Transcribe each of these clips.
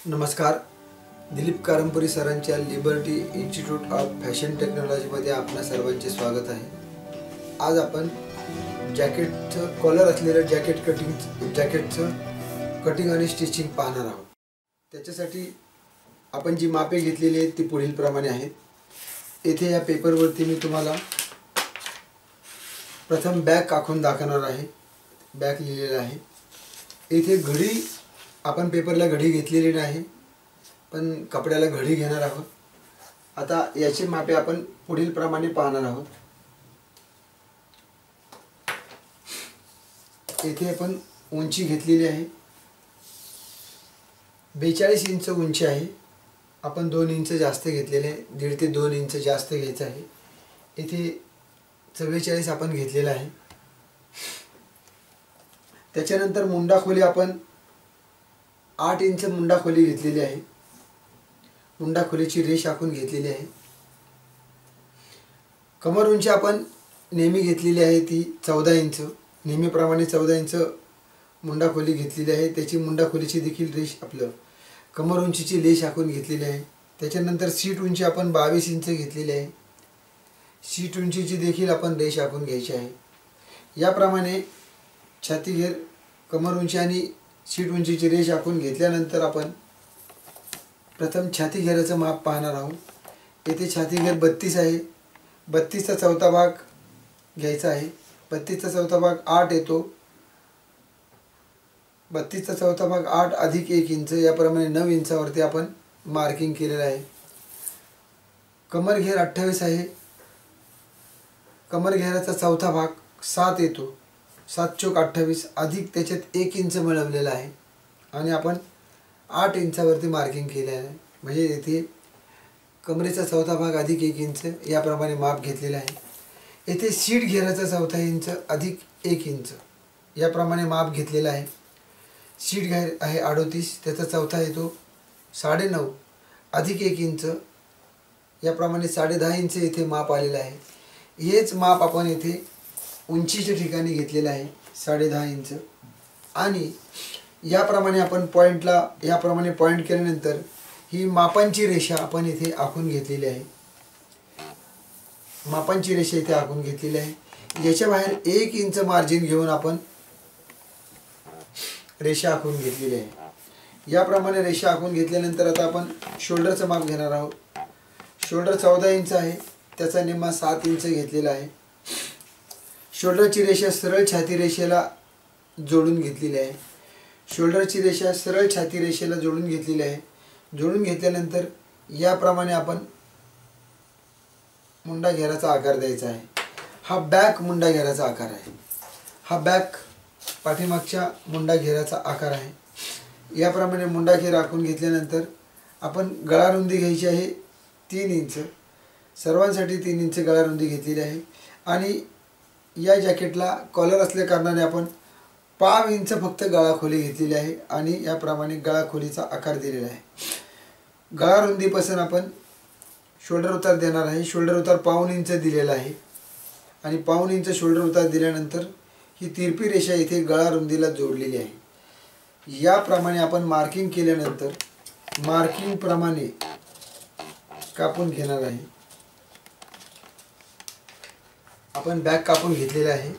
नमस्कार. दिलीप कारंपुरी सरांच्या liberty institute of fashion टेक्नॉलॉजीमध्ये आपणा सर्वांचे स्वागत आहे. आज आपण जॅकेटचं कॉलर असलेलं जॅकेटचं कटिंग आणि स्टिचिंग पाहणार आहोत. त्याच्यासाठी आपण जी मापे घेतलेली आहेत ती पुढील प्रमाणे आहेत. येथे या पेपरवरती मी तुम्हाला प्रथम बॅक आखून दाखवणार आहे. बॅक लिहिलेलं आहे. इथे घडी आपण पेपरला घडी घेतलेली नाही, पण कपड्याला घडी घेणार आहोत. आता याची मापे आपण पुढील प्रमाणे पाहणार आहोत. येथे आपण उंची घेतलेली आहे 42 इंच उंची आहे. आपण 2 इंच जास्त घेतलेले आहे, 1.5 ते 2 इंच जास्त घ्यायचं आहे. इथे 44 आपण घेतलेला आहे. त्याच्यानंतर मुंडा खोली आपण 8 इंच मुंडा खोली घेतलेली आहे. मुंडा खोलीची रेष आखून घेतलेली आहे. कमर उंची आपण नेहमी घेतलेली आहे ती 14 इंच. नेहमीप्रमाणे 14 इंच मुंडा खोली घेतलेली आहे. त्याची मुंडा खोलीची देखील रेष आपलं कमर उंचीची रेष आखून घेतलेली आहे. त्याच्यानंतर सीट उंची आपण 22 इंच घेतलेली आहे. सीट उंचीची देखील आपण रेष आखून घ्यायची आहे. याप्रमाणे छाती घेर, कमर उंची आणि सीट उंचीची रेष आखून घेतल्यानंतर आपण प्रथम छाती घेराचं माप पाहणार आहोत. येथे छाती घेर 32 आहे. 32चा चौथा भाग घ्यायचा आहे. 32चा चौथा भाग 8 येतो. 32चा चौथा भाग 8 अधिक 1 इंच, याप्रमाणे 9 इंचावरती आपण मार्किंग केलेलं आहे. कमर घेर 28 आहे. कमर घेराचा चौथा भाग 7 येतो. 7 चौक 28 अधिक त्याच्यात 1 इंच मिळवलेला आहे आणि आपण 8 इंचावरती मार्किंग केलेलं आहे. म्हणजे येथे कमरेचा चौथा भाग अधिक 1 इंच याप्रमाणे माप घेतलेलं आहे. येथे सीट घेराचा चौथा इंच अधिक 1 इंच याप्रमाणे माप घेतलेलं आहे. सीट घेर आहे 38, त्याचा चौथा येतो 9.5 अधिक 1 इंच, याप्रमाणे 10.5 इंच येथे माप आलेलं आहे. हेच माप आपण येथे उंचीच्या ठिकाणी घेतलेलं आहे 10.5 इंच. आणि याप्रमाणे आपण पॉईंटला याप्रमाणे पॉईंट केल्यानंतर ही मापांची रेषा आपण इथे आखून घेतलेली आहे. मापांची रेषा इथे आखून घेतलेली आहे. याच्या बाहेर 1 इंच मार्जिन घेऊन आपण रेषा आखून घेतलेली आहे. याप्रमाणे रेषा आखून घेतल्यानंतर आता आपण शोल्डरचं माप घेणार आहोत. शोल्डर 14 इंच आहे, त्याचा निम्मा 7 इंच घेतलेला आहे. शोल्डरची रेषा सरळ छाती रेषेला जोडून घेतलेली आहे. शोल्डरची रेषा सरळ छाती रेषेला जोडून घेतलेली आहे. जोडून घेतल्यानंतर याप्रमाणे आपण मुंडा घेराचा आकार द्यायचा आहे. हा बॅक मुंडा घेराचा आकार आहे. हा बॅक पाठीमागच्या मुंडा घेराचा आकार आहे. याप्रमाणे मुंडा घेर आखून घेतल्यानंतर आपण गळा रुंदी घ्यायची आहे 3 इंच. सर्वांसाठी 3 इंच गळा रुंदी घेतलेली आहे. आणि या जॅकेटला कॉलर असल्या कारणाने आपण 5 इंच फक्त गळा खोली घेतलेली आहे आणि याप्रमाणे गळा खोलीचा आकार दिलेला आहे. गळा रुंदीपासून आपण शोल्डर उतार देणार आहे. शोल्डर उतार 1.5 इंच दिलेला आहे आणि 1.5 इंच शोल्डर उतार दिल्यानंतर ही तिरपी रेषा इथे गळा रुंदीला जोडलेली आहे. याप्रमाणे आपण मार्किंग केल्यानंतर मार्किंग प्रमाणे कापून घेणार आहे. आपण बॅग कापून घेतलेला आहे.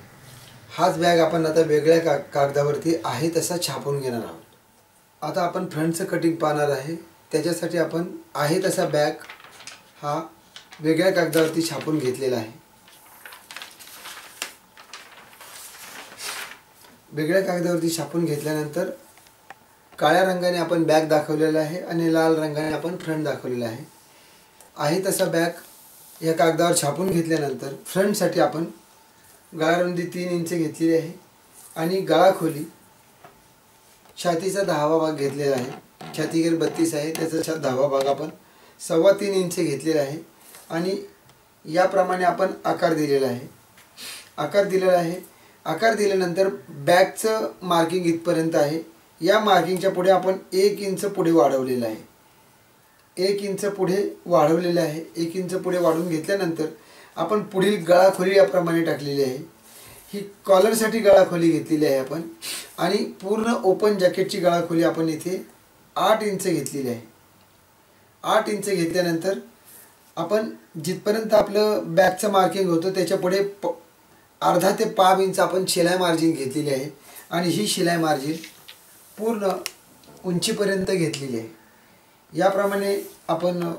हाच बॅग आपण आता वेगळ्या कागदावरती आहे तसा छापून घेणार आहोत. आता आपण फ्रंटचं कटिंग पाहणार आहे. त्याच्यासाठी आपण आहे तसा बॅग हा वेगळ्या कागदावरती छापून घेतलेला आहे. वेगळ्या कागदावरती छापून घेतल्यानंतर काळ्या रंगाने आपण बॅग दाखवलेला आहे आणि लाल रंगाने आपण फ्रंट दाखवलेला आहे. आहे तसा बॅग या कागदावर छापून घेतल्यानंतर फ्रंटसाठी आपण गळा रुंदी 3 इंच घेतलेली आहे आणि गळा खोली छातीचा 10वा भाग घेतलेला आहे. छाती घेर 32 आहे, त्याचा 10वा भाग आपण 3.25 इंच घेतलेला आहे आणि याप्रमाणे आपण आकार दिलेला आहे. आकार दिल्यानंतर बॅगचं मार्किंग इथपर्यंत आहे. या मार्किंगच्या पुढे आपण 1 इंच पुढे वाढवलेलं आहे. 1 इंच पुढे वाढवलेलं आहे. 1 इंच पुढे वाढवून घेतल्यानंतर आपण पुढील गळा खोली याप्रमाणे टाकलेली आहे. ही कॉलरसाठी गळा खोली घेतलेली आहे आपण आणि पूर्ण ओपन जॅकेटची गळा खोली आपण इथे 8 इंच घेतलेली आहे. 8 इंच घेतल्यानंतर आपण जिथपर्यंत आपलं बॅकचं मार्किंग होतं त्याच्या पुढे अर्धा ते पाव इंच आपण शिलाई मार्जिन घेतलेली आहे आणि ही शिलाई मार्जिन पूर्ण उंचीपर्यंत घेतलेली आहे. याप्रमाणे आपण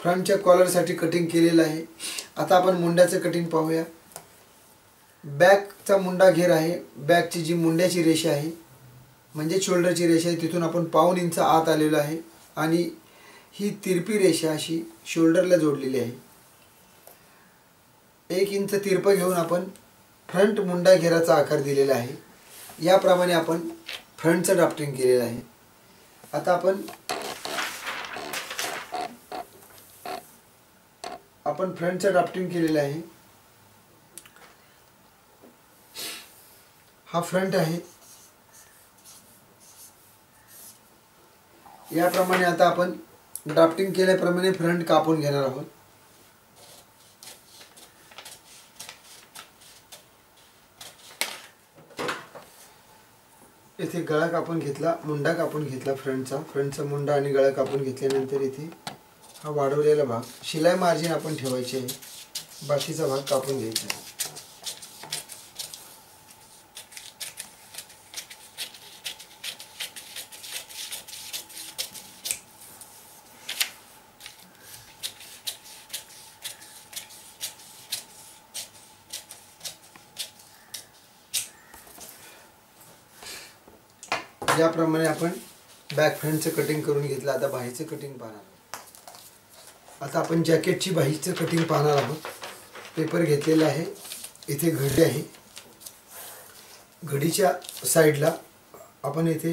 फ्रंटच्या कॉलरसाठी कटिंग केलेलं आहे. आता आपण मुंड्याचं कटिंग पाहूया. बॅकचा मुंडा घेर आहे. बॅकची जी मुंड्याची रेषा आहे म्हणजे शोल्डरची रेषा आहे तिथून आपण पाऊण इंच आत आलेलो आहे आणि ही तिरपी रेषा अशी शोल्डरला जोडलेली आहे. 1 इंच तिरपं घेऊन आपण फ्रंट मुंडा घेराचा आकार दिलेला आहे. याप्रमाणे आपण फ्रंटचं ड्राफ्टिंग केलेलं आहे. आता आपण फ्रंटचं ड्राफ्टिंग केलेलं आहे. हा फ्रंट आहे. याप्रमाणे आता आपण ड्राफ्टिंग केल्याप्रमाणे फ्रंट कापून घेणार आहोत. इथे गळा कापून घेतला, मुंडा कापून घेतला फ्रंटचा मुंडा आणि गळा कापून घेतल्यानंतर इथे हा वाढवलेला भाग शिलाई मार्जिन आपण ठेवायचे आहे. बाकीचा भाग कापून घ्यायचा आहे. याप्रमाणे आपण बॅक फ्रंटचं कटिंग करून घेतलं. आता बाहीचं कटिंग पाहणार आहोत. आता आपण जॅकेटची बाहीचं कटिंग पाहणार आहोत. पेपर घेतलेला आहे. इथे घडी आहे. घडीच्या साईडला आपण इथे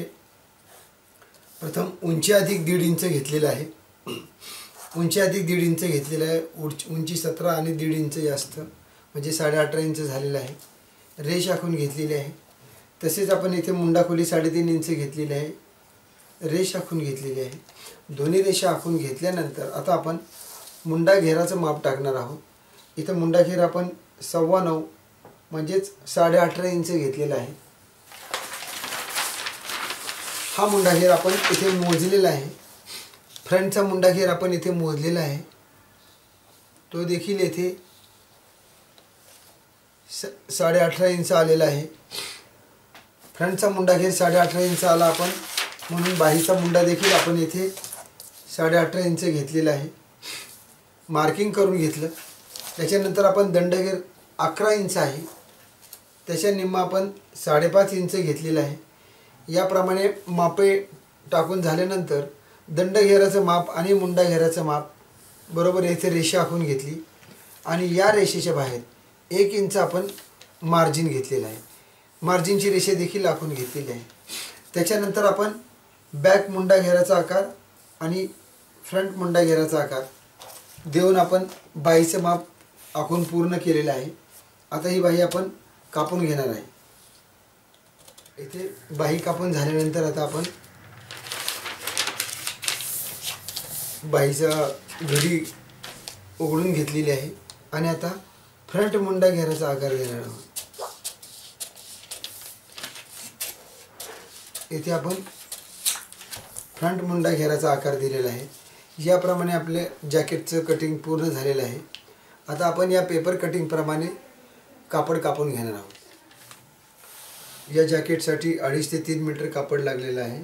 प्रथम उंची अधिक 1.5 इंच घेतलेलं आहे. उंची अधिक 1.5 इंच घेतलेलं आहे. उंची 17 आणि 1.5 इंच जास्त म्हणजे 18.5 इंच झालेलं आहे. रेष आखून घेतलेली आहे. तसेच आपण इथे मुंडा खोली 3.5 इंच घेतलेली आहे. रेष आखून घेतलेली आहे. दोन्ही रेषा आखून घेतल्यानंतर आता आपण मुंडा घेराचं माप टाकणार आहोत. इथं मुंडा घेर आपण 9.25 म्हणजेच 18.5 इंच घेतलेला आहे. हा मुंडा घेर आपण इथे मोजलेला आहे. फ्रंटचा मुंडा घेर आपण इथे मोजलेला आहे. तो देखील इथे 18.5 इंच आलेला आहे. फ्रंटचा मुंडा घेर 18.5 इंच आला आपण म्हणून बाहीचा मुंडा देखील आपण इथे 18.5 इंच घेतलेला आहे. मार्किंग करून घेतलं. त्याच्यानंतर आपण दंडघेर 11 इंच आहे. त्याच्या निम्मा आपण 5.5 इंच घेतलेला आहे. याप्रमाणे मापे टाकून झाल्यानंतर दंडघेराचं माप आणि मुंडा घेराचं माप बरोबर इथे रेषा आखून घेतली आणि या रेषेच्या बाहेर 1 इंच आपण मार्जिन घेतलेलं आहे. मार्जिनची रेषा देखील आखून घेतलेली आहे. त्याच्यानंतर आपण बॅक मुंडा घेराचा आकार आणि फ्रंट मुंडा घेराचा आकार देऊन आपण बाहीचं माप आखून पूर्ण केलेलं आहे. आता ही बाही आपण कापून घेणार आहे. इथे बाही कापून झाल्यानंतर आता आपण बाहीचा घडी उघडून घेतलेली आहे आणि आता फ्रंट मुंडा घेराचा आकार देणार आहोत. इथे आपण फ्रंट मुंडा घेराचा आकार दिलेला आहे. याप्रमाणे आपले जॅकेटचं कटिंग पूर्ण झालेलं आहे. आता आपण या पेपर कटिंग प्रमाणे कापड कापून घेणार आहोत. या जॅकेटसाठी 2.5 ते 3 मीटर कापड लागलेलं आहे.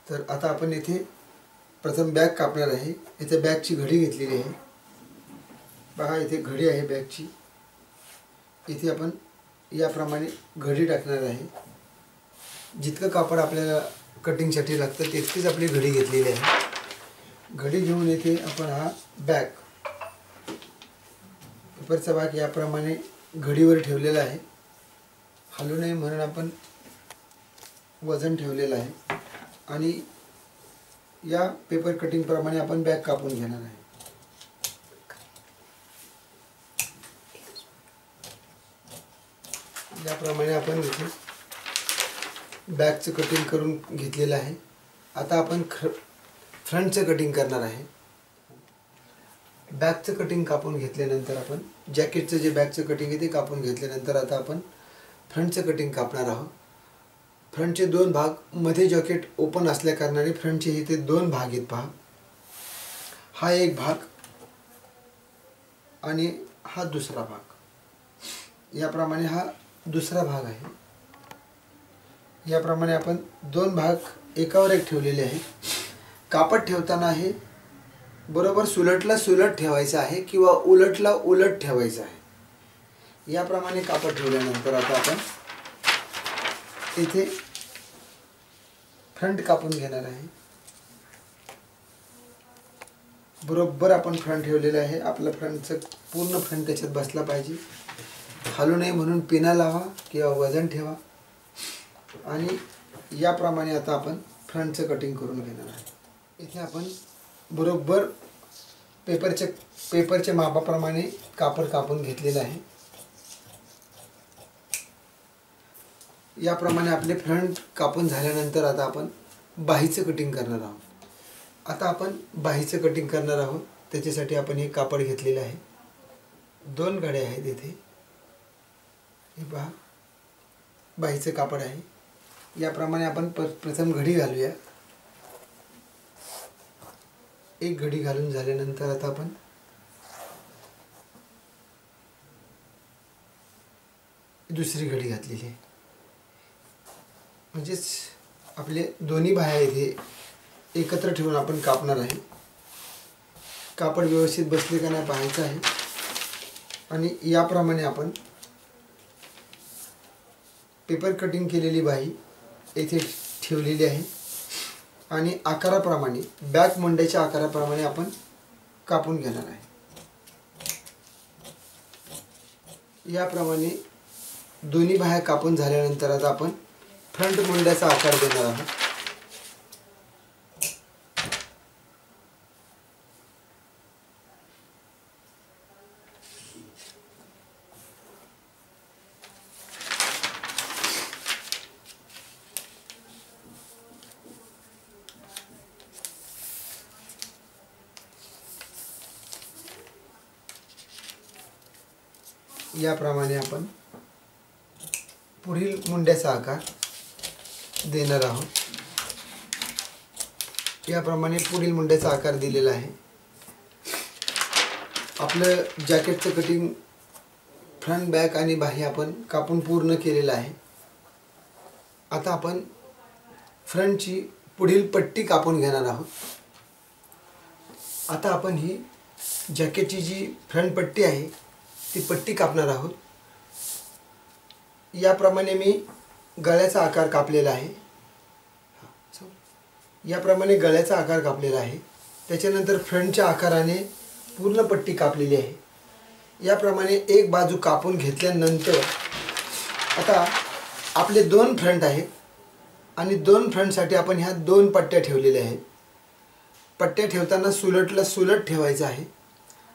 तर आता आपण इथे प्रथम बॅग कापणार आहे. इथे बॅगची घडी घेतलेली आहे. पहा इथे घडी आहे बॅगची. इथे आपण याप्रमाणे घडी टाकणार आहे. जितकं कापड आपल्याला कटिंगसाठी लागतं तितकीच आपली घडी घेतलेली आहे. घडी घेऊन इथे आपण हा बॅग पेपरचा भाग याप्रमाणे घडीवर ठेवलेला आहे. हलू नये म्हणून आपण वजन ठेवलेलं आहे आणि या पेपर कटिंग प्रमाणे आपण बॅग कापून घेणार आहे. याप्रमाणे आपण इथे बॅगचं कटिंग करून घेतलेलं आहे. आता आपण फ्रंटचं कटिंग करणार आहे. बॅगचं कटिंग कापून घेतल्यानंतर आपण जॅकेटचं जे बॅगचं कटिंग आहे ते कापून घेतल्यानंतर आता आपण फ्रंटचं कटिंग कापणार आहोत. फ्रंटचे दोन भाग, मध्ये जॅकेट ओपन असल्या कारणाने फ्रंटचे इथे दोन भाग आहेत पहा. हा एक भाग आणि हा दुसरा भाग. याप्रमाणे हा दुसरा भाग आहे. याप्रमाणे आपण दोन भाग एकावर एक ठेवलेले आहे. कापड ठेवताना हे बरोबर सुलटला सुलट ठेवायचं आहे किंवा उलटला उलट ठेवायचं आहे. याप्रमाणे कापड ठेवल्यानंतर आता आपण इथे फ्रंट कापून घेणार आहे. बरोबर आपण फ्रंट ठेवलेलं आहे. आपलं फ्रंटचं पूर्ण फ्रंट त्याच्यात बसला पाहिजे. हलू नये म्हणून पिना लावा किंवा वजन ठेवा. आणि याप्रमाणे आता आपण फ्रंटचं कटिंग करून घेणार आहे. इथे आपण बरोबर पेपरच्या मापाप्रमाणे कापड कापून घेतलेलं आहे. याप्रमाणे आपले फ्रंट कापून झाल्यानंतर आता आपण बाहीचं कटिंग करणार आहोत. आता आपण बाहीचं कटिंग करणार आहोत. त्याच्यासाठी आपण हे कापड घेतलेलं आहे. दोन घड्या आहेत इथे. हे पहा बाहीचं कापड आहे. याप्रमाणे आपण प्रथम घडी घालूया. एक घडी घालून झाल्यानंतर आता आपण दुसरी घडी घातलेली आहे. म्हणजेच आपले दोन्ही बाह्या इथे एकत्र ठेवून आपण कापणार आहे. कापड व्यवस्थित बसले का नाही पाहायचं आहे. आणि याप्रमाणे आपण पेपर कटिंग केलेली बाही येथे ठेवलेली आहे. आणि आकाराप्रमाणे बॅक मुंड्याच्या आकाराप्रमाणे आपण कापून घेणार आहे. याप्रमाणे दोन्ही बाह्या कापून झाल्यानंतर आता आपण फ्रंट मुंड्याचा आकार देणार आहोत. याप्रमाणे आपण पुढील मुंड्याचा आकार देणार आहोत. याप्रमाणे पुढील मुंड्याचा आकार दिलेला आहे. आपलं जॅकेटचं कटिंग फ्रंट बॅक आणि बाही आपण कापून पूर्ण केलेलं आहे. आता आपण फ्रंटची पुढील पट्टी कापून घेणार आहोत. आता आपण ही जॅकेटची जी फ्रंट पट्टी आहे ती पट्टी कापणार आहोत. याप्रमाणे मी गळ्याचा आकार कापलेला आहे. याप्रमाणे गळ्याचा आकार कापलेला आहे. त्याच्यानंतर फ्रंटच्या आकाराने पूर्ण पट्टी कापलेली आहे. याप्रमाणे एक बाजू कापून घेतल्यानंतर आता आपले दोन फ्रंट आहेत आणि दोन फ्रंटसाठी आपण ह्या दोन पट्ट्या ठेवलेल्या आहेत. पट्ट्या ठेवताना सुलटला सुलट ठेवायचं आहे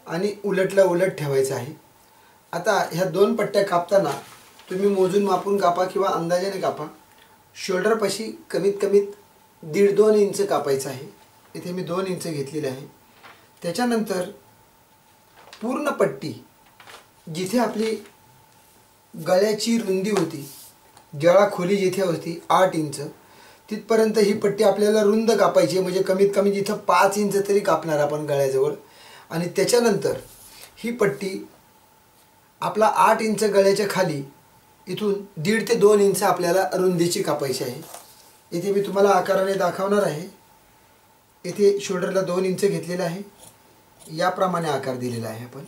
आणि उलटला उलट ठेवायचं आहे. आता ह्या दोन पट्ट्या कापताना तुम्ही मोजून मापून कापा किंवा अंदाजाने कापा. शोल्डरपाशी कमीत कमीत 1.5-2 इंच कापायचं आहे. इथे मी 2 इंच घेतलेले आहे. त्याच्यानंतर पूर्ण पट्टी जिथे आपली गळ्याची रुंदी होती, गळा खोली जिथे होती 8 इंच, तिथपर्यंत ही पट्टी आपल्याला रुंद कापायची. म्हणजे कमीत कमी जिथं 5 इंच तरी कापणार आपण गळ्याजवळ. आणि त्याच्यानंतर ही पट्टी आपला 8 इंच गळ्याच्या खाली इथून 1.5 ते 2 इंच आपल्याला रुंदीची कापायची आहे. इथे मी तुम्हाला आकाराने दाखवणार आहे. इथे शोल्डरला 2 इंच घेतलेला आहे. याप्रमाणे आकार दिलेला आहे आपण.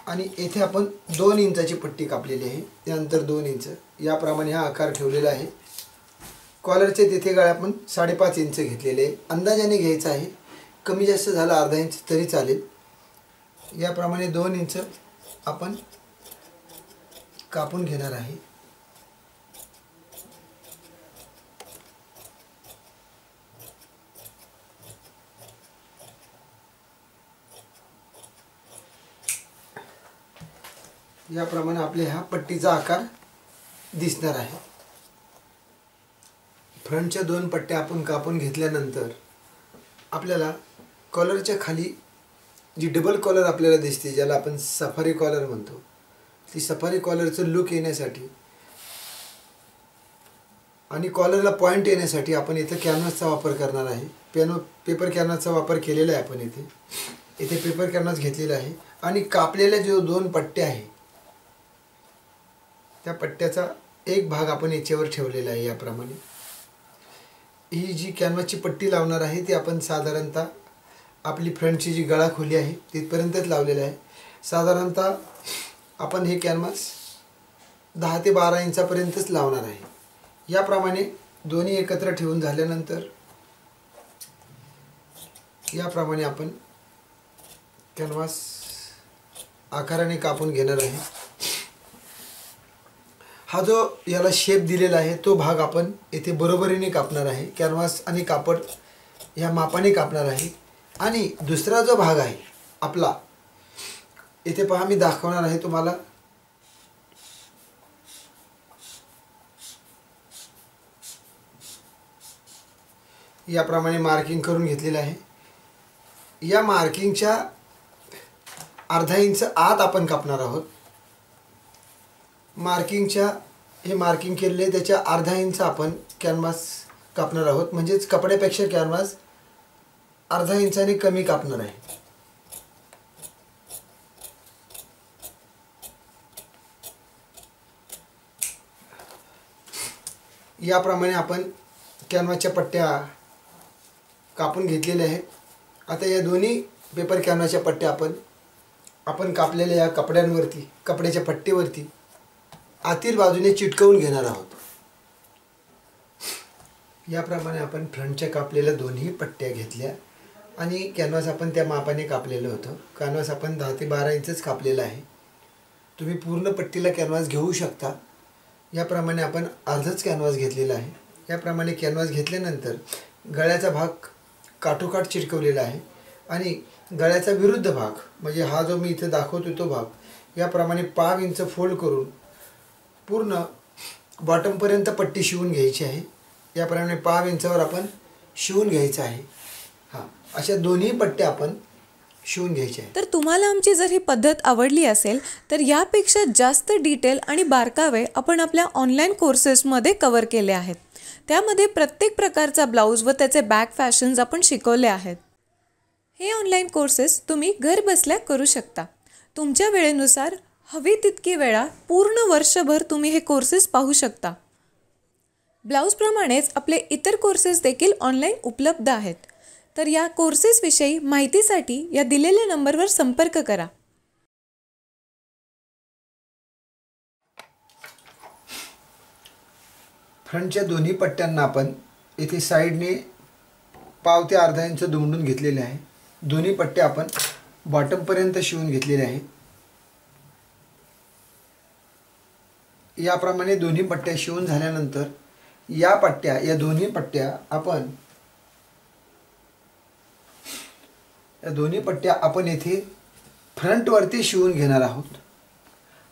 आणि येथे आपण 2 इंचाची पट्टी कापलेली आहे. त्यानंतर 2 इंच याप्रमाणे हा आकार ठेवलेला आहे. कॉलरचे तिथे गळे आपण 5.5 इंच घेतलेले आहे. अंदाजाने घ्यायचं आहे. कमी जास्त झालं अर्धा इंच तरी चालेल. याप्रमाणे 2 इंच आपण कापून घेणार आहे. याप्रमाणे आपल्या ह्या पट्टीचा आकार दिसणार आहे. फ्रंटच्या 2 पट्ट्या आपण कापून घेतल्यानंतर आपल्याला कॉलरच्या खाली जी डबल कॉलर आपल्याला दिसते, ज्याला आपण सफारी कॉलर म्हणतो, ती सफारी कॉलरचं लुक येण्यासाठी आणि कॉलरला पॉईंट येण्यासाठी आपण इथे कॅनव्हासचा वापर करणार आहे. पेपर कॅनव्हासचा वापर केलेला आहे आपण इथे पेपर कॅनव्हास घेतलेला आहे आणि कापलेल्या जो 2 पट्ट्या आहे त्या पट्ट्याचा एक भाग आपण याच्यावर ठेवलेला आहे. याप्रमाणे ही जी कॅनव्हासची पट्टी लावणार आहे ती आपण साधारणतः आपली फ्रंटची जी गळा खोली आहे तिथपर्यंतच लावलेलं आहे. साधारणतः आपण हे कॅनव्हास 10 ते 12 इंचापर्यंतच लावणार आहे. याप्रमाणे दोन्ही एकत्र ठेवून झाल्यानंतर याप्रमाणे आपण कॅनव्हास आकाराने कापून घेणार आहे. हा जो याला शेप दिलेला आहे तो भाग आपण इथे बरोबरीने कापणार आहे. कॅनव्हास आणि कापड या मापाने कापणार आहे. आणि दुसरा जो भाग आहे आपला इथे पहा मी दाखवणार आहे तुम्हाला. याप्रमाणे मार्किंग करून घेतलेलं आहे. या मार्किंगच्या अर्धा इंच आत आपण कापणार आहोत. हे मार्किंग केलेले त्याच्या अर्धा इंच आपण कॅनव्हास कापणार आहोत. म्हणजेच कपड्यापेक्षा कॅनव्हास अर्धा इंचाने कमी कापणार आहे. याप्रमाणे आपण कॅनव्हासच्या पट्ट्या कापून घेतलेल्या आहेत. आता या दोन्ही पेपर कॅनव्हासच्या पट्ट्या आपण कापलेल्या या कपड्यांवरती कपड्याच्या पट्टीवरती आतील बाजूने चिटकवून घेणार आहोत. याप्रमाणे आपण फ्रंटच्या कापलेल्या दोन्ही पट्ट्या घेतल्या आणि कॅनव्हास आपण त्या मापाने कापलेलं होतं. कॅनव्हास आपण 10 ते 12 इंचच कापलेला आहे. तुम्ही पूर्ण पट्टीला कॅनव्हास घेऊ शकता. याप्रमाणे आपण अर्धच कॅनव्हास घेतलेला आहे. याप्रमाणे कॅनव्हास घेतल्यानंतर गळ्याचा भाग काठोकाठ चिटकवलेला आहे आणि गळ्याचा विरुद्ध भाग म्हणजे हा जो मी इथे दाखवतो तो भाग याप्रमाणे 5 इंच फोल्ड करून पूर्ण बॉटमपर्यंत पट्टी शिवून घ्यायची आहे. याप्रमाणे 5 इंचावर आपण शिवून घ्यायचं आहे. अशा दोन्ही पट्ट्या आपण शिवून घ्यायच्या आहेत. तर तुम्हाला आमची जर ही पद्धत आवडली असेल तर यापेक्षा जास्त डिटेल आणि बारकावे आपण आपल्या ऑनलाईन कोर्सेसमध्ये कव्हर केले आहेत. त्यामध्ये प्रत्येक प्रकारचा ब्लाऊज व त्याचे बॅक फॅशन्स आपण शिकवले आहेत. हे ऑनलाईन कोर्सेस तुम्ही घर बसल्या करू शकता. तुमच्या वेळेनुसार हवी तितकी वेळा पूर्ण वर्षभर तुम्ही हे कोर्सेस पाहू शकता. ब्लाऊजप्रमाणेच आपले इतर कोर्सेस देखील ऑनलाईन उपलब्ध आहेत. तर या कोर्सेसविषयी माहितीसाठी या दिलेल्या नंबरवर संपर्क करा. फ्रंटच्या दोन्ही पट्ट्यांना आपण इथे साईडने 1/2 ते अर्धा इंच दुमडून घेतलेले आहे. दोन्ही पट्ट्या आपण बॉटमपर्यंत शिवून घेतलेले आहे. याप्रमाणे दोन्ही पट्ट्या शिवून झाल्यानंतर या दोन्ही पट्ट्या आपण येथे फ्रंटवरती शिवून घेणार आहोत.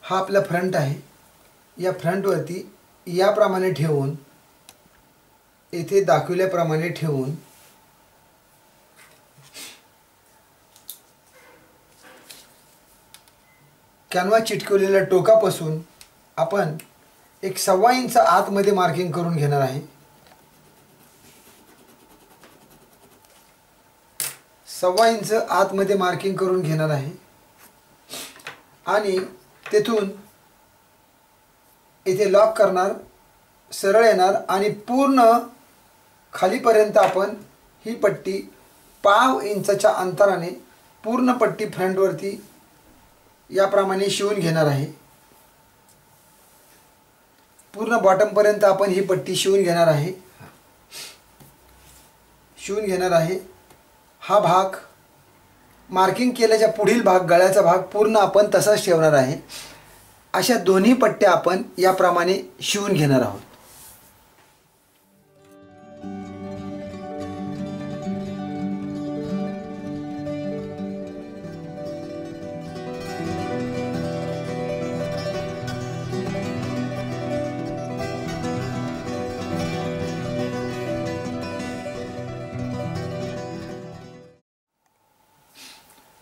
हा आपला फ्रंट आहे. या फ्रंटवरती याप्रमाणे ठेवून येथे दाखवल्याप्रमाणे ठेवून कॅनव्हास चिटकवलेल्या टोकापासून आपण एक 1.25 इंच आतमध्ये मार्किंग करून घेणार आहे. 1.25 इंच आतमध्ये मार्किंग करून घेणार आहे आणि तेथून इथे लॉक करणार, सरळ येणार आणि पूर्ण खालीपर्यंत आपण ही पट्टी 1/2 इंचाच्या अंतराने पूर्ण पट्टी फ्रंटवरती याप्रमाणे शिवून घेणार आहे. पूर्ण बॉटमपर्यंत आपण ही पट्टी शिवून घेणार आहे. हा भाग मार्किंग केल्याच्या पुढील भाग गळ्याचा भाग पूर्ण आपण तसाच ठेवणार आहे. अशा दोन्ही पट्ट्या आपण याप्रमाणे शिवून घेणार आहोत.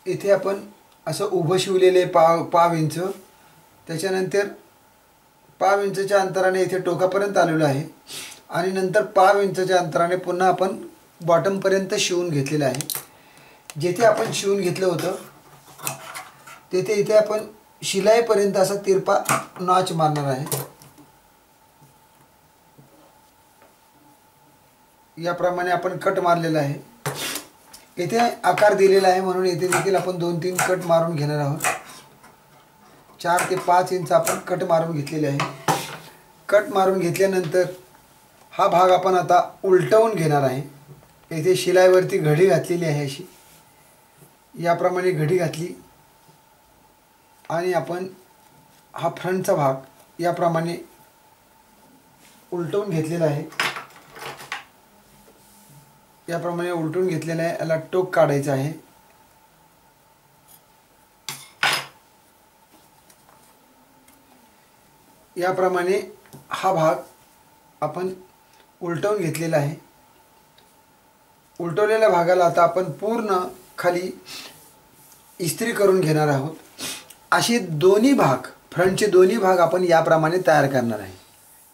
इथे आपण असं उभं शिवलेले 1.5 इंच, त्याच्यानंतर 1.5 इंचच्या अंतराने इथे टोकापर्यंत आलेलो आहे आणि नंतर 5 इंचाच्या अंतराने पुन्हा आपण बॉटमपर्यंत शिवून घेतलेलं आहे. जेथे आपण शिवून घेतलं होतं तेथे इथे आपण शिलाईपर्यंत असा तिरपा नॉच मारणार आहे. याप्रमाणे आपण कट मारलेला आहे. इथे आकार दिलेला आहे म्हणून इथे देखील आपण 2-3 कट मारून घेणार आहोत. 4 ते 5 इंच आपण कट मारून घेतलेले आहे. कट मारून घेतल्यानंतर हा भाग आपण आता उलटवून घेणार आहे. इथे शिलाईवरती घडी घातलेली आहे अशी. याप्रमाणे घडी घातली आणि आपण हा फ्रंटचा भाग याप्रमाणे उलटवून घेतलेला आहे. याप्रमाणे उलटून घेतलेला आहे. याला टोक काढायचं आहे. याप्रमाणे हा भाग आपण उलटवून घेतलेला आहे. उलटवलेल्या भागाला आता आपण पूर्ण खाली इस्त्री करून घेणार आहोत. असे दोन्ही भाग, फ्रंटचे दोन्ही भाग आपण याप्रमाणे तयार करणार आहे.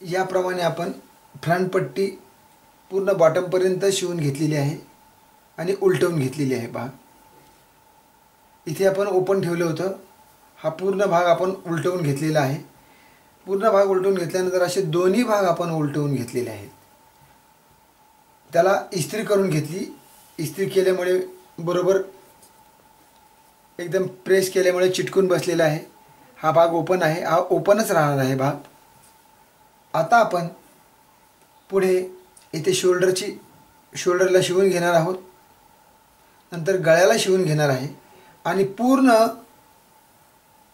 याप्रमाणे आपण फ्रंट पट्टी पूर्ण बॉटमपर्यंत शिवून घेतलेली आहे आणि उलटवून घेतलेली आहे भाग. इथे आपण ओपन ठेवलं होतं. हा पूर्ण भाग आपण उलटवून घेतलेला आहे. पूर्ण भाग उलटवून घेतल्यानंतर असे दोन्ही भाग आपण उलटवून घेतलेले आहेत. त्याला इस्त्री करून घेतली. इस्त्री केल्यामुळे बरोबर एकदम प्रेस केल्यामुळे चिटकून बसलेला आहे. हा भाग ओपन आहे. हा ओपनच राहणार आहे भाग. आता आपण पुढे इथे शोल्डरला शिवून घेणार आहोत. नंतर गळ्याला शिवून घेणार आहे आणि पूर्ण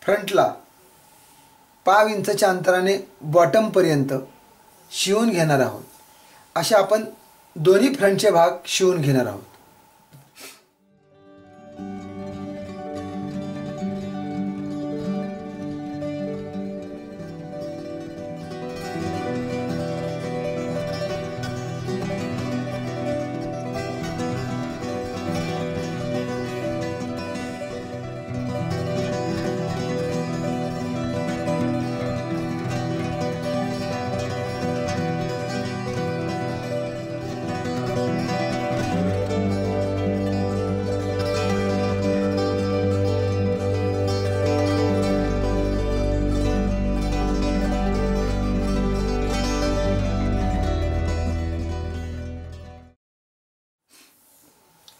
फ्रंटला 5 इंचाच्या अंतराने बॉटमपर्यंत शिवून घेणार आहोत. अशा आपण दोन्ही फ्रंटचे भाग शिवून घेणार आहोत.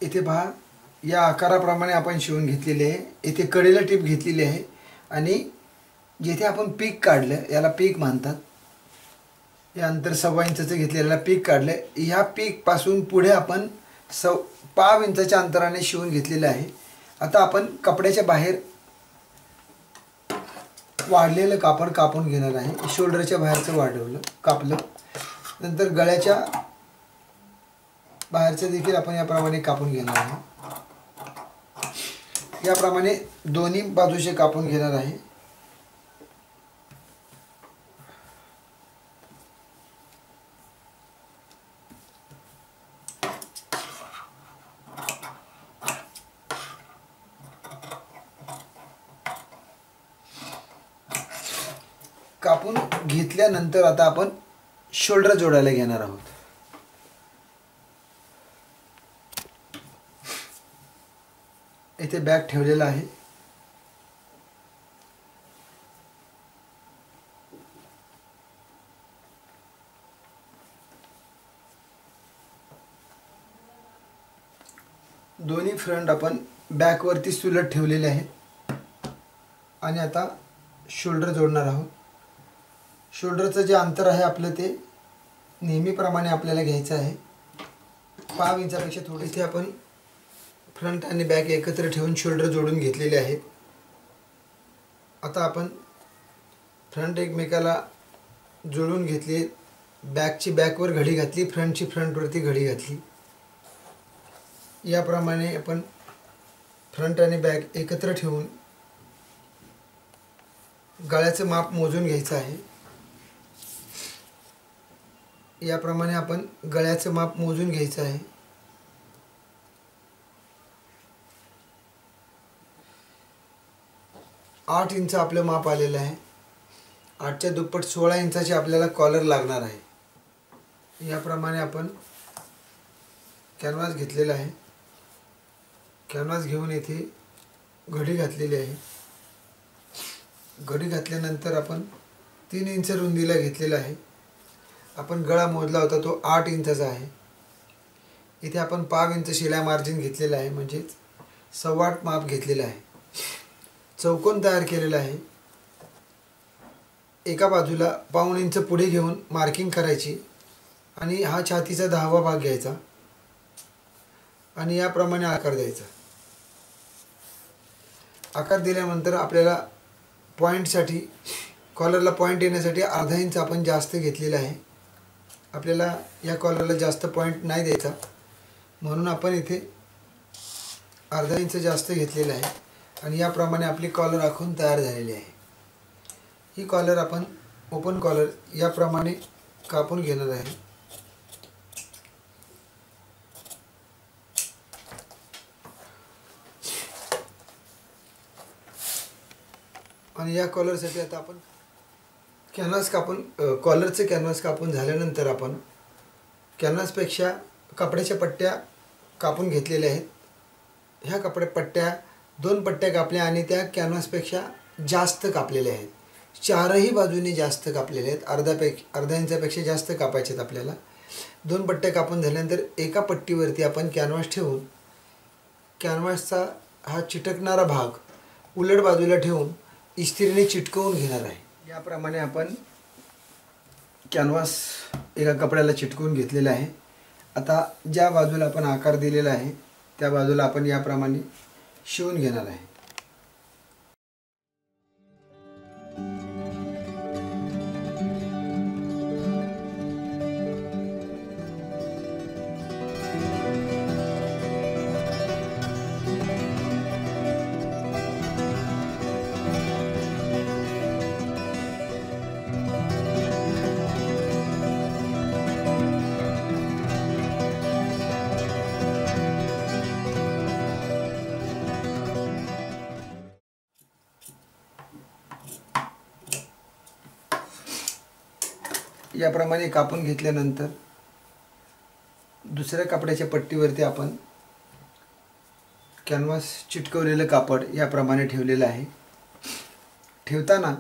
इथे पहा, या आकाराप्रमाणे आपण शिवून घेतलेले आहे. इथे कडेला टीप घेतलेली आहे आणि जिथे आपण पीक काढलं, याला पीक म्हणतात. या अंतर 1.25 इंचाचं घेतलेलं पीक काढलं. ह्या पीकपासून पुढे आपण 5 इंचाच्या अंतराने शिवून घेतलेलं आहे. आता आपण कपड्याच्या बाहेर वाढलेलं कापड कापून घेणार आहे. शोल्डरच्या बाहेरचं कापलं. नंतर गळ्याच्या बाहेरचं देखील आपण याप्रमाणे कापून घेणार आहे. याप्रमाणे दोन्ही बाजूचे कापून घेणार आहे. कापून घेतल्यानंतर आता आपण शोल्डर जोडायला घेणार आहोत. इथे बॅग ठेवलेला आहे. दोन्ही फ्रंट आपण बॅकवरती सुलट ठेवलेले आहेत आणि आता शोल्डर जोडणार आहोत. शोल्डरचं जे अंतर आहे आपलं ते नेहमीप्रमाणे आपल्याला घ्यायचं आहे. 5 इंचापेक्षा थोडे. इथे आपण फ्रंट आणि बॅक एकत्र ठेवून शोल्डर जोडून घेतलेले आहेत. आता आपण फ्रंट एकमेकाला जोडून घेतले. बॅकची बॅकवर घडी घातली, फ्रंटची फ्रंटवरती घडी घातली. याप्रमाणे आपण फ्रंट आणि बॅक एकत्र ठेवून गळ्याचं माप मोजून घ्यायचं आहे. याप्रमाणे आपण गळ्याचं माप मोजून घ्यायचं आहे. आठ इंच आपलं माप आलेलं आहे. 8च्या दुप्पट 16 इंचाची आपल्याला कॉलर लागणार आहे. याप्रमाणे आपण कॅनव्हास घेतलेला आहे. कॅनव्हास घेऊन येथे घडी घातलेली आहे. घडी घातल्यानंतर आपण 3 इंच रुंदीला घेतलेला आहे. आपण गळा मोजला होता तो 8 इंचाचा आहे. इथे आपण 5 इंच शिलाई मार्जिन घेतलेला आहे, म्हणजेच 8.25 माप घेतलेला आहे. चौकोन तयार केलेला आहे. एका बाजूला 1.25 इंच पुढे घेऊन मार्किंग करायची आणि हा छातीचा 10वा भाग घ्यायचा आणि याप्रमाणे आकार द्यायचा. आकार दिल्यानंतर आपल्याला पॉईंटसाठी, कॉलरला पॉईंट येण्यासाठी अर्धा इंच आपण जास्त घेतलेला आहे. आपल्याला या कॉलरला जास्त पॉईंट नाही द्यायचा, म्हणून आपण इथे अर्धा इंच जास्त घेतलेला आहे आणि याप्रमाणे आपली कॉलर आखून तयार झालेली आहे. ही कॉलर आपण ओपन कॉलर याप्रमाणे कापून घेणार आहे. आणि या कॉलरसाठी आता आपण कॅनव्हास कापून, कॉलरचे कॅनव्हास कापून झाल्यानंतर आपण कॅनव्हासपेक्षा कपड्याच्या पट्ट्या कापून घेतलेल्या आहेत. ह्या पट्ट्या 2 पट्ट्या कापल्या आणि त्या कॅनव्हासपेक्षा जास्त कापलेल्या आहेत. 4ही बाजूने जास्त कापलेले आहेत. अर्धा इंचापेक्षा जास्त कापायचे आहेत आपल्याला. 2 पट्ट्या कापून झाल्यानंतर एका पट्टीवरती आपण कॅनव्हास ठेवून कॅनव्हासचा हा चिटकणारा भाग उलट बाजूला ठेवून इस्त्रीने चिटकवून घेणार आहे. याप्रमाणे आपण कॅनव्हास एका कपड्याला चिटकवून घेतलेला आहे. आता ज्या बाजूला आपण आकार दिलेला आहे त्या बाजूला आपण याप्रमाणे शिवून घेणार आहे. याप्रमाणे कापून घेतल्यानंतर दुसऱ्या कपड्याच्या पट्टीवरती आपण कॅनव्हास चिटकवलेलं कापड याप्रमाणे ठेवलेलं आहे. ठेवताना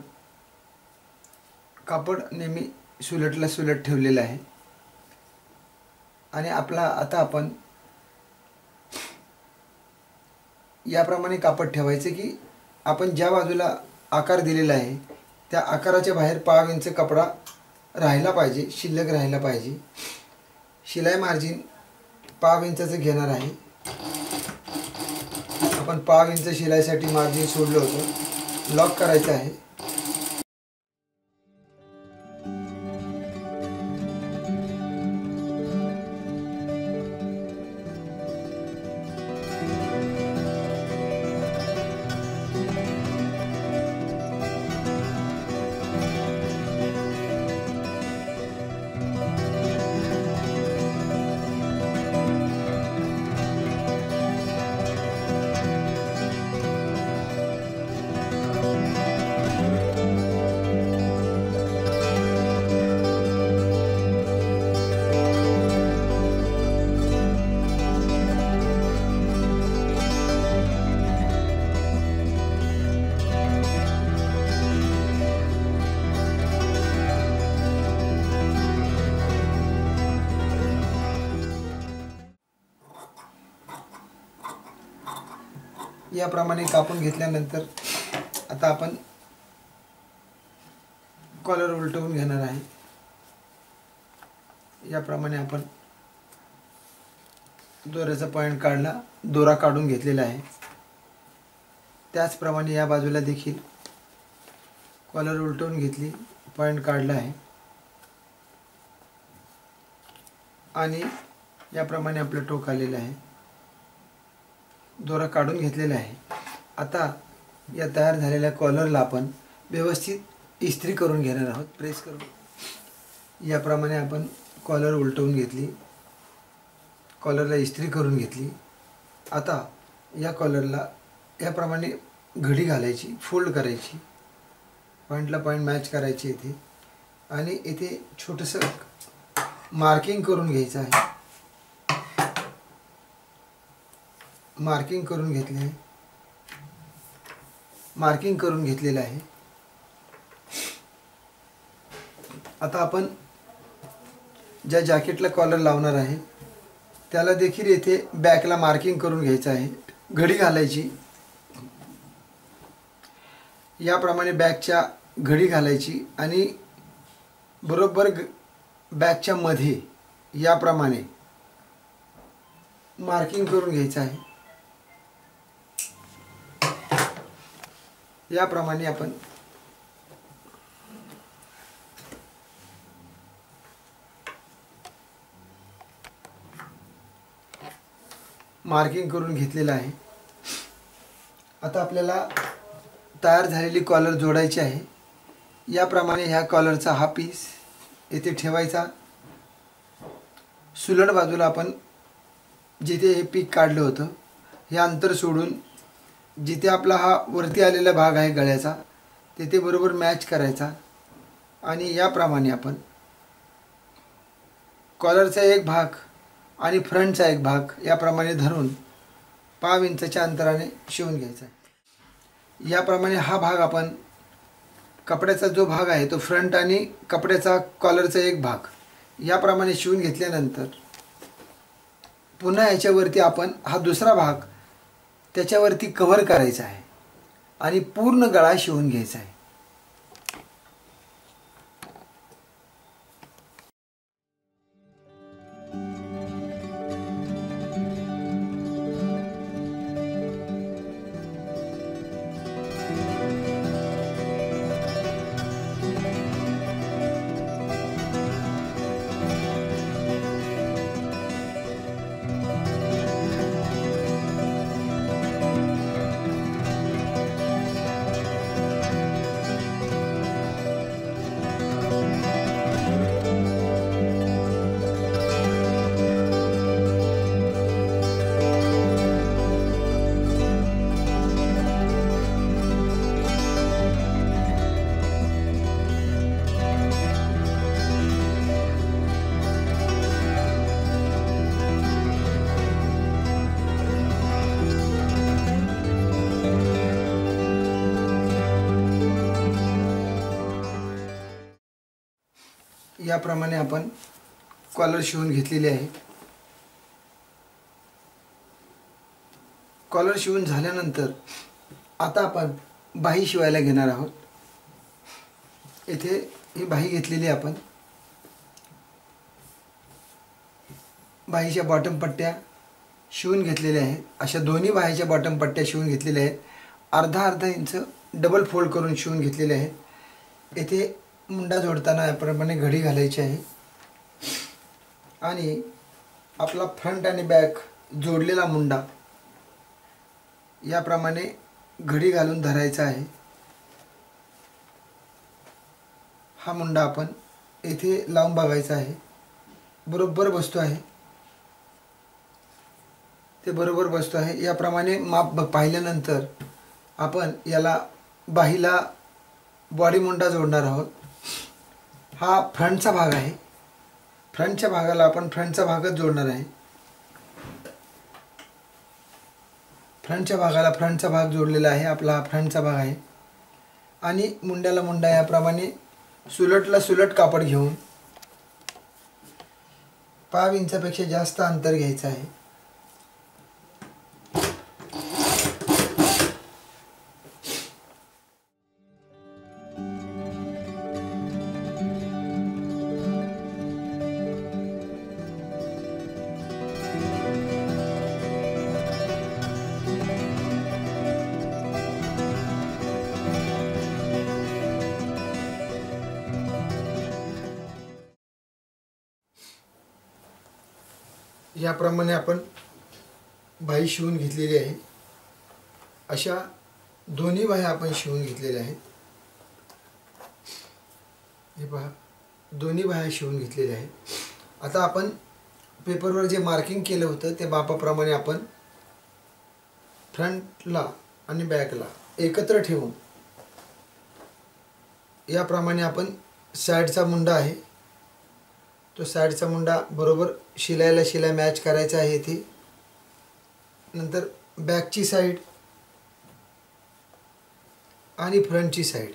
कापड नेहमी सुलटला सुलट ठेवलेलं आहे. आणि आता आपण याप्रमाणे कापड ठेवायचे की आपण ज्या बाजूला आकार दिलेला आहे त्या आकाराच्या बाहेर 5 इंच कपडा राहिला पाहिजे, शिल्लक राहिला पाहिजे. शिलाई मार्जिन 5 इंचाचं घेणार आहे. आपण 5 इंच शिलाईसाठी मार्जिन सोडलं होतं. लॉक करायचं आहे. याप्रमाणे कापून घेतल्यानंतर आता आपण कॉलर उलटवून घेणार आहे. याप्रमाणे आपण दोऱ्याचा पॉईंट काढला, दोरा काढून घेतलेला आहे. त्याचप्रमाणे या बाजूला देखील कॉलर उलटवून घेतली, पॉईंट काढला आहे आणि याप्रमाणे आपलं टोक आलेलं आहे. दोरा काढून घेतलेला आहे. आता या तयार झालेल्या कॉलरला आपण व्यवस्थित इस्त्री करून घेणार आहोत, प्रेस करून. याप्रमाणे आपण कॉलर उलटवून घेतली, कॉलरला इस्त्री करून घेतली. आता या कॉलरला याप्रमाणे घडी घालायची, फोल्ड करायची, पॉईंटला पॉईंट मॅच करायची इथे आणि इथे छोटंसं मार्किंग करून घ्यायचं आहे। मार्किंग करून घेतलेलं आहे। आता आपण ज्या जॅकेटला कॉलर लावणार आहे त्याला देखील येथे बॅकला मार्किंग करून घ्यायचं आहे। घडी घालायची, याप्रमाणे बॅकच्या घडी घालायची आणि बरोबर बॅकच्या मध्ये याप्रमाणे मार्किंग करून घ्यायचं आहे। याप्रमाणे आपण मार्किंग करून घेतलेलं आहे। आता आपल्याला तयार झालेली कॉलर जोडायची आहे। याप्रमाणे ह्या कॉलरचा हा पीस येथे ठेवायचा। सुलट बाजूला आपण जिथे हे पीक काढलं होतं हे अंतर सोडून जिथे आपला हा वरती आलेला भाग आहे गळ्याचा तिथे बरोबर मॅच करायचा आणि याप्रमाणे आपण कॉलरचा एक भाग आणि फ्रंटचा एक भाग याप्रमाणे धरून 5 इंचाच्या अंतराने शिवून घ्यायचा आहे। याप्रमाणे हा भाग आपण कपड्याचा जो भाग आहे तो फ्रंट आणि कपड्याचा कॉलरचा एक भाग याप्रमाणे शिवून घेतल्यानंतर पुन्हा याच्यावरती आपण हा दुसरा भाग त्याच्यावरती कव्हर करायचा आहे आणि पूर्ण गळा शिवून घ्यायचा आहे। याप्रमाणे आपण कॉलर शिवून घेतलेले आहे। कॉलर शिवून झाल्यानंतर आता आपण बाही शिवायला घेणार आहोत। इथे ही बाही घेतलेली आपण बाहीच्या बॉटम पट्ट्या शिवून घेतलेल्या आहेत। अशा दोन्ही बाहीच्या बॉटम पट्ट्या शिवून घेतलेल्या आहेत। अर्धा इंच डबल फोल्ड करून शिवून घेतलेले आहेत। इथे मुंडा जोडताना याप्रमाणे घडी घालायची आहे आणि आपला फ्रंट आणि बॅक जोडलेला मुंडा याप्रमाणे घडी घालून धरायचा आहे। हा मुंडा आपण इथे लावून बघायचा आहे, बरोबर बसतो आहे, ते बरोबर बसतो आहे। याप्रमाणे माप पाहिल्यानंतर आपण याला बाहीला बॉडी मुंडा जोडणार आहोत। हा फ्रंटचा भाग आहे, फ्रंटच्या भागाला आपण फ्रंटचा भागच जोडणार आहे। फ्रंटच्या भागाला फ्रंटचा भाग जोडलेला आहे, आपला हा फ्रंटचा भाग आहे। आणि मुंड्याला मुंडा याप्रमाणे सुलटला सुलट कापड घेऊन 5 इंचापेक्षा जास्त अंतर घ्यायचं आहे। याप्रमाणे आपण बाही शिवून घेतलेली आहे। अशा दोन्ही बाह्या आपण शिवून घेतलेल्या आहेत। हे पहा, दोन्ही बाह्या शिवून घेतलेल्या आहेत। आता आपण पेपरवर जे मार्किंग केलं होतं ते मापाप्रमाणे आपण फ्रंटला आणि बॅकला एकत्र ठेवून याप्रमाणे आपण साईडचा मुंडा आहे तो साईडचा मुंडा बरोबर शिलाईला शिलाई मॅच करायचा आहे इथे. नंतर बॅकची साईड आणि फ्रंटची साईड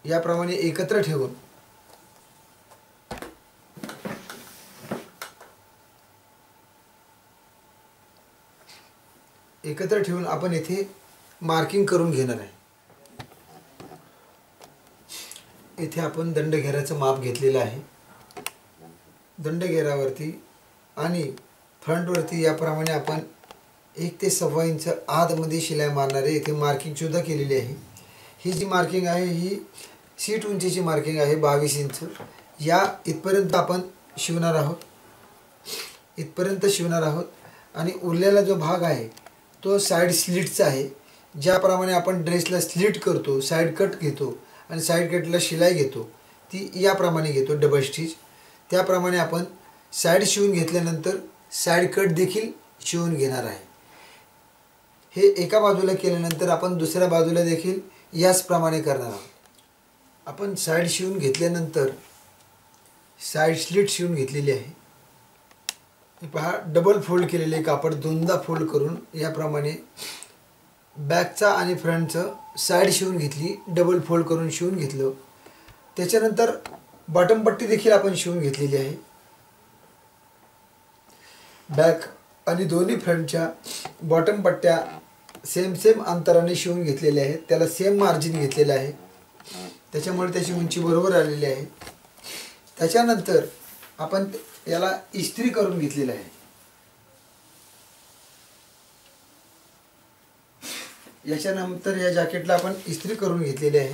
याप्रमाणे एकत्र ठेवून आपण इथे मार्किंग करून घेणार आहे. इथे आपण दंडघेराचं माप घेतलेलं आहे. दंडघेरावरती आणि फ्रंटवरती याप्रमाणे आपण 1 ते 1.25 इंच आतमध्ये शिलाई मारणार आहे. इथे मार्किंग सुद्धा केलेली आहे. ही जी मार्किंग आहे ही सीट उंचीची मार्किंग आहे 22 इंच. या इथपर्यंत आपण शिवणार आहोत. आणि उरलेला जो भाग आहे तो साईड स्लिटचा आहे. ज्याप्रमाणे आपण ड्रेसला स्लिट करतो, साईड कट घेतो आणि साईड कटला शिलाई घेतो ती याप्रमाणे घेतो डबल स्टिच. त्याप्रमाणे आपण साईड शिवून घेतल्यानंतर साईड कट देखील शिवून घेणार आहे. हे एका बाजूला केल्यानंतर आपण दुसऱ्या बाजूला देखील याचप्रमाणे करणार आहोत. आपण साईड शिवून घेतल्यानंतर साईड स्लिट शिवून घेतलेली आहे. पहा डबल फोल्ड केलेले कापड दोनदा फोल्ड करून याप्रमाणे बॅकचा आणि फ्रंटचं साईड शिवून घेतली, डबल फोल्ड करून शिवून घेतलं. त्याच्यानंतर बॉटम पट्टी देखील आपण शिवून घेतलेली आहे. बॅक आणि दोन्ही फ्रंटच्या बॉटम पट्ट्या सेम अंतराने शिवून घेतलेल्या आहेत. त्याला सेम मार्जिन घेतलेलं आहे. त्याच्यामुळे त्याची उंची बरोबर आलेली आहे. त्याच्यानंतर आपण याला इस्त्री करून घेतलेलं आहे. याच्यानंतर या जॅकेटला आपण इस्त्री करून घेतलेली आहे.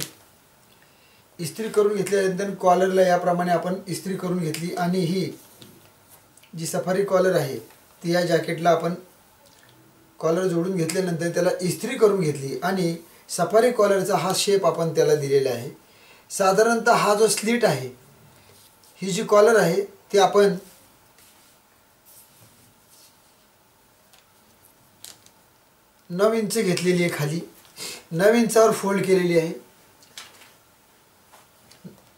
इस्त्री करून घेतल्यानंतर कॉलरला याप्रमाणे आपण इस्त्री करून घेतली आणि ही जी सफारी कॉलर आहे ती या जॅकेटला आपण कॉलर जोडून घेतल्यानंतर त्याला इस्त्री करून घेतली आणि सफारी कॉलरचा हा शेप आपण त्याला दिलेला आहे. साधारणतः हा जो स्लिट आहे, ही जी कॉलर आहे ती आपण 9 इंच घेतलेली आहे. खाली 9 इंचावर फोल्ड केलेली आहे.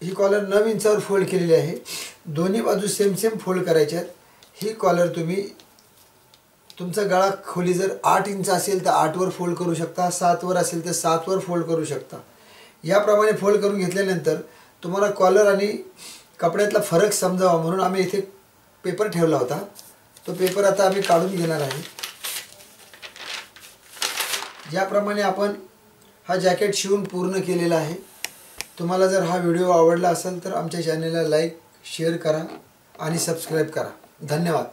ही कॉलर 9 इंचावर फोल्ड केलेली आहे. दोन्ही बाजू सेम फोल्ड करायच्यात. ही कॉलर तुम्ही तुमचा गळा खोली जर 8 इंच असेल तर 8 वर फोल्ड करू शकता, 7 वर असेल तर 7 वर फोल्ड करू शकता. याप्रमाणे फोल्ड करून घेतल्यानंतर तुम्हाला कॉलर आणि कपड्यातला फरक समजावा म्हणून आम्ही इथे पेपर ठेवला होता. तो पेपर आता आम्ही काढून घेणार आहे. याप्रमाणे आपण हा जॅकेट शिवून पूर्ण केलेला आहे. तुम्हाला जर हा व्हिडिओ आवडला असेल तर आमच्या चॅनलला लाईक, शेअर करा आणि सबस्क्राईब करा. धन्यवाद.